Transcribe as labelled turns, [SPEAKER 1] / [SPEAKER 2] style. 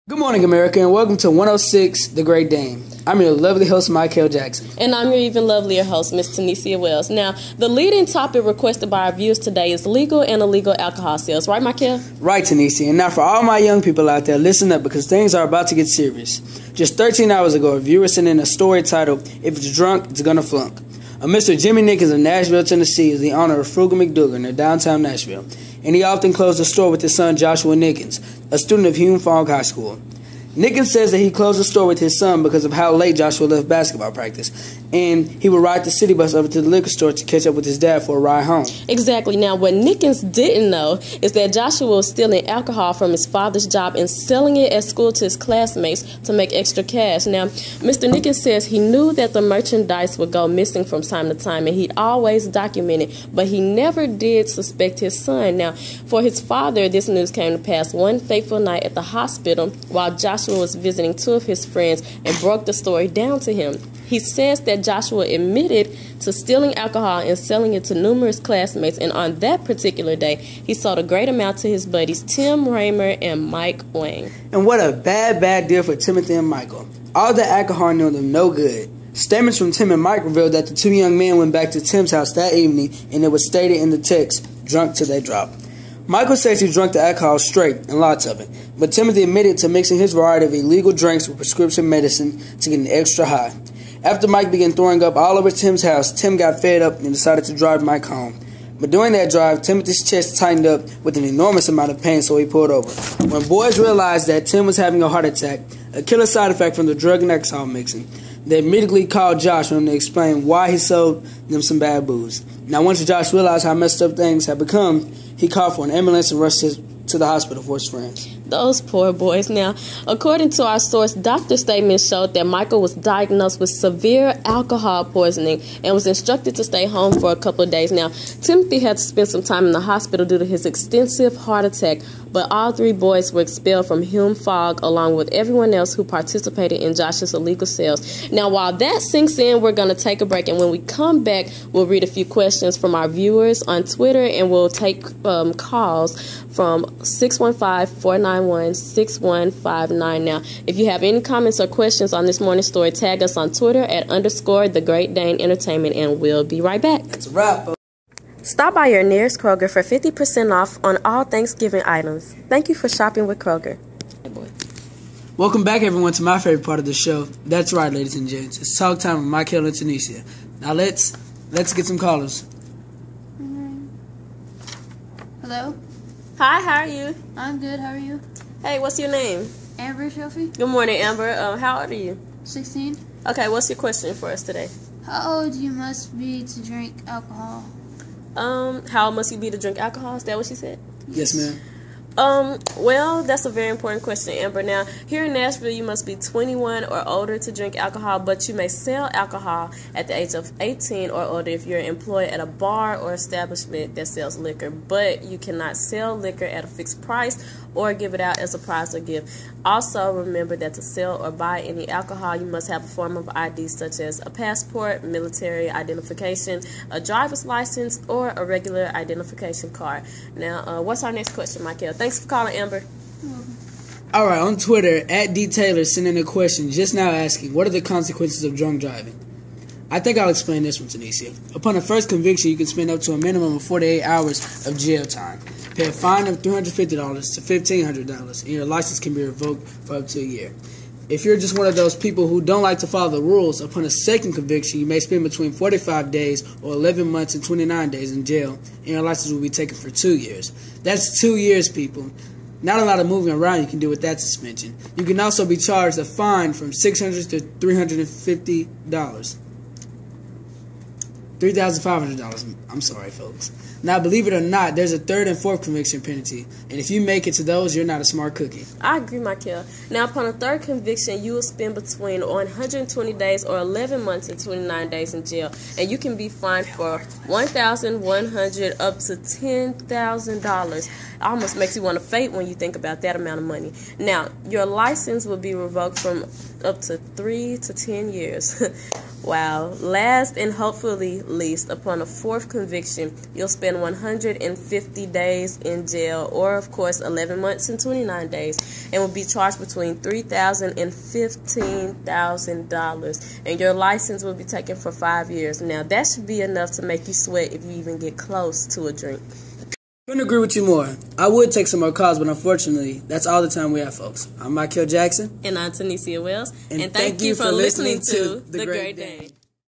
[SPEAKER 1] Good morning, America, and welcome to 106 The Great Dane. I'm your lovely host, Mikael Jackson.
[SPEAKER 2] And I'm your even lovelier host, Miss Tanisha Wells. Now, the leading topic requested by our viewers today is legal and illegal alcohol sales. Right, Mikael?
[SPEAKER 1] Right, Tanisha. And now for all my young people out there, listen up because things are about to get serious. Just 13 hours ago, a viewer sent in a story titled, "If It's Drunk, It's Gonna Flunk." A Mr. Jimmy Nickens of Nashville, Tennessee is the owner of Frugal McDougal near downtown Nashville, and he often closed the store with his son Joshua Nickens, a student of Hume Fogg High School. Nickens says that he closed the store with his son because of how late Joshua left basketball practice, and he would ride the city bus over to the liquor store to catch up with his dad for a ride home.
[SPEAKER 2] Exactly. Now, what Nickens didn't know is that Joshua was stealing alcohol from his father's job and selling it at school to his classmates to make extra cash. Now, Mr. Nickens says he knew that the merchandise would go missing from time to time, and he'd always document it, but he never did suspect his son. Now, for his father, this news came to pass one fateful night at the hospital while Joshua was visiting two of his friends and broke the story down to him. He says that Joshua admitted to stealing alcohol and selling it to numerous classmates, and on that particular day, he sold a great amount to his buddies Tim Raymer and Mike Wang.
[SPEAKER 1] And what a bad deal for Timothy and Michael. All the alcohol knew them no good. Statements from Tim and Mike revealed that the two young men went back to Tim's house that evening, and it was stated in the text, "Drunk till they drop." Michael says he drank the alcohol straight, and lots of it, but Timothy admitted to mixing his variety of illegal drinks with prescription medicine to get an extra high. After Mike began throwing up all over Tim's house, Tim got fed up and decided to drive Mike home. But during that drive, Timothy's chest tightened up with an enormous amount of pain, so he pulled over. When boys realized that Tim was having a heart attack, a killer side effect from the drug and alcohol mixing, they immediately called Josh for him to explain why he sold them some bad booze. Now, once Josh realized how messed up things had become, he called for an ambulance and rushed to the hospital for his friends.
[SPEAKER 2] Those poor boys. Now, according to our source, doctor statements showed that Michael was diagnosed with severe alcohol poisoning and was instructed to stay home for a couple of days. Now, Timothy had to spend some time in the hospital due to his extensive heart attack, but all three boys were expelled from Hume Fogg along with everyone else who participated in Josh's illegal sales. Now, while that sinks in, we're going to take a break, and when we come back, we'll read a few questions from our viewers on Twitter, and we'll take calls from 615-491-6159. Now, if you have any comments or questions on this morning's story, tag us on Twitter at _The Great Dane Entertainment, and we'll be right back.
[SPEAKER 1] It's a wrap.
[SPEAKER 2] Stop by your nearest Kroger for 50% off on all Thanksgiving items. Thank you for shopping with Kroger. Hey, boy.
[SPEAKER 1] Welcome back, everyone, to my favorite part of the show. That's right, ladies and gents. It's talk time with Mikael and Tanisha. Now let's get some callers.
[SPEAKER 3] Hello?
[SPEAKER 2] Hi, how are you?
[SPEAKER 3] I'm good, how are you?
[SPEAKER 2] Hey, what's your name?
[SPEAKER 3] Amber Shelfie?
[SPEAKER 2] Good morning, Amber. How old are you?
[SPEAKER 3] 16.
[SPEAKER 2] Okay, what's your question for us today?
[SPEAKER 3] How old you must be to drink alcohol?
[SPEAKER 2] How old must you be to drink alcohol? Is that what she said?
[SPEAKER 1] Yes, ma'am.
[SPEAKER 2] Well, that's a very important question, Amber. Now, here in Nashville, you must be 21 or older to drink alcohol, but you may sell alcohol at the age of 18 or older if you're employed at a bar or establishment that sells liquor, but you cannot sell liquor at a fixed price or give it out as a prize or gift. Also, remember that to sell or buy any alcohol, you must have a form of ID such as a passport, military identification, a driver's license, or a regular identification card. Now, what's our next question, Mikael? Thanks for calling, Amber.
[SPEAKER 1] All right, on Twitter, @DTaylor sent in a question just now asking, what are the consequences of drunk driving? I think I'll explain this one, Tanisha. Upon a first conviction, you can spend up to a minimum of 48 hours of jail time, pay a fine of $350 to $1,500, and your license can be revoked for up to a year. If you're just one of those people who don't like to follow the rules, upon a second conviction, you may spend between 45 days or 11 months and 29 days in jail, and your license will be taken for 2 years. That's 2 years, people. Not a lot of moving around you can do with that suspension. You can also be charged a fine from $600 to $350. $3,500. I'm sorry, folks. Now, believe it or not, there's a third and fourth conviction penalty, and if you make it to those, you're not a smart cookie.
[SPEAKER 2] I agree, Mikael. Now, upon a third conviction, you will spend between 120 days or 11 months and 29 days in jail, and you can be fined for $1,100 up to $10,000. It almost makes you want to faint when you think about that amount of money. Now, your license will be revoked from up to 3 to 10 years. Wow. Last and hopefully least, upon a fourth conviction, you'll spend 150 days in jail, or of course 11 months and 29 days, and will be charged between $3,000 and $15,000, and your license will be taken for 5 years. Now that should be enough to make you sweat if you even get close to a drink.
[SPEAKER 1] Couldn't agree with you more. I would take some more calls, but unfortunately, that's all the time we have, folks. I'm Mikael Jackson.
[SPEAKER 2] And I'm Tanisha Wells.
[SPEAKER 1] And thank you for listening to The Great Dane.